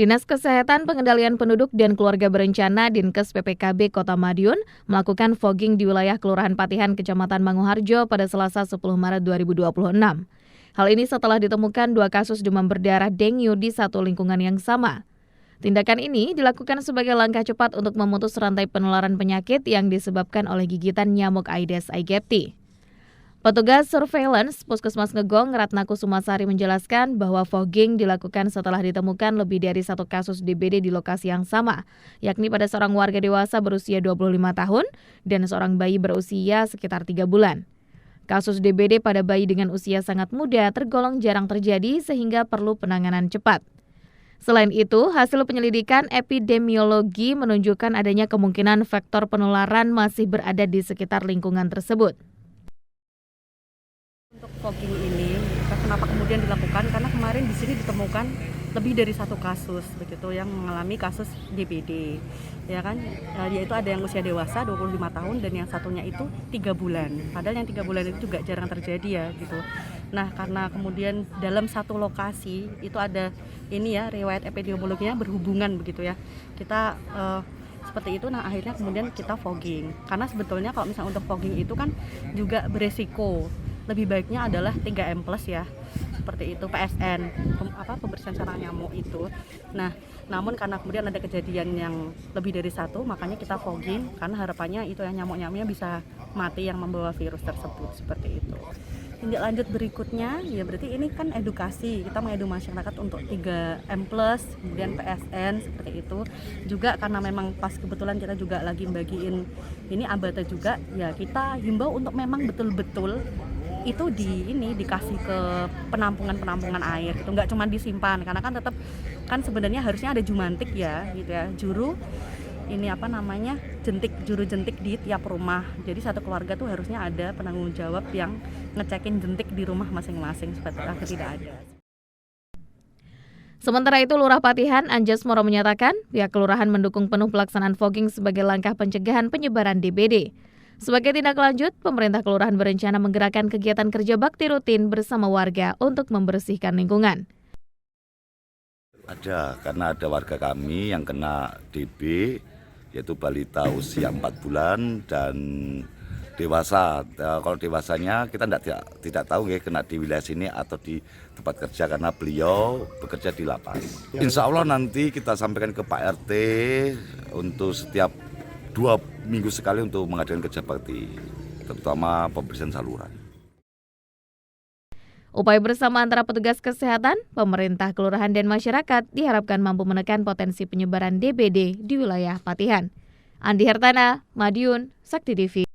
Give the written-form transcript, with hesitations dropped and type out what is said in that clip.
Dinas Kesehatan Pengendalian Penduduk dan Keluarga Berencana Dinkes PPKB Kota Madiun melakukan fogging di wilayah Kelurahan Patihan, Kecamatan Manguharjo pada Selasa 10 Maret 2026. Hal ini setelah ditemukan 2 kasus demam berdarah dengue di satu lingkungan yang sama. Tindakan ini dilakukan sebagai langkah cepat untuk memutus rantai penularan penyakit yang disebabkan oleh gigitan nyamuk Aedes aegypti. Petugas surveillance Puskesmas Ngegong Ratna Kusumasari menjelaskan bahwa fogging dilakukan setelah ditemukan lebih dari 1 kasus DBD di lokasi yang sama, yakni pada seorang warga dewasa berusia 25 tahun dan seorang bayi berusia sekitar 3 bulan. Kasus DBD pada bayi dengan usia sangat muda tergolong jarang terjadi sehingga perlu penanganan cepat. Selain itu, hasil penyelidikan epidemiologi menunjukkan adanya kemungkinan faktor penularan masih berada di sekitar lingkungan tersebut. Untuk fogging ini, kenapa kemudian dilakukan? Karena kemarin di sini ditemukan lebih dari 1 kasus begitu yang mengalami kasus DBD, ya kan? Yaitu ada yang usia dewasa 25 tahun dan yang satunya itu 3 bulan. Padahal yang 3 bulan itu juga jarang terjadi ya gitu. Nah, karena kemudian dalam satu lokasi itu ada ini ya riwayat epidemiologinya berhubungan begitu ya. Kita seperti itu, nah akhirnya kemudian kita fogging. Karena sebetulnya kalau misalnya untuk fogging itu kan juga beresiko. Lebih baiknya adalah 3M+ ya, seperti itu, PSN, pembersihan sarang nyamuk itu. Nah, namun karena kemudian ada kejadian yang lebih dari 1, makanya kita fogging, karena harapannya itu ya nyamuk-nyamuknya bisa mati yang membawa virus tersebut, seperti itu. Tindak lanjut berikutnya, ya berarti ini kan edukasi, kita mengedu masyarakat untuk 3M+, kemudian PSN, seperti itu. Juga karena memang pas kebetulan kita juga lagi bagiin ini abata juga, ya kita himbau untuk memang betul-betul itu dikasih ke penampungan air gitu, nggak cuma disimpan, karena kan tetap kan sebenarnya harusnya ada jumantik ya gitu ya, juru jentik di tiap rumah. Jadi satu keluarga tuh harusnya ada penanggung jawab yang ngecekin jentik di rumah masing-masing supaya tidak ada. Sementara itu, Lurah Patihan Anjas Moro menyatakan pihak kelurahan mendukung penuh pelaksanaan fogging sebagai langkah pencegahan penyebaran DBD. Sebagai tindak lanjut, pemerintah kelurahan berencana menggerakkan kegiatan kerja bakti rutin bersama warga untuk membersihkan lingkungan. Karena ada warga kami yang kena DB, yaitu balita usia 4 bulan dan dewasa. Kalau dewasanya kita tidak tahu ya kena di wilayah sini atau di tempat kerja karena beliau bekerja di lapas. Insya Allah nanti kita sampaikan ke Pak RT untuk setiap 2 minggu sekali untuk mengadakan kerja bakti, terutama pembersihan saluran. Upaya bersama antara petugas kesehatan, pemerintah, kelurahan, dan masyarakat diharapkan mampu menekan potensi penyebaran DBD di wilayah Patihan. Andi Hertana, Madiun, Sakti TV.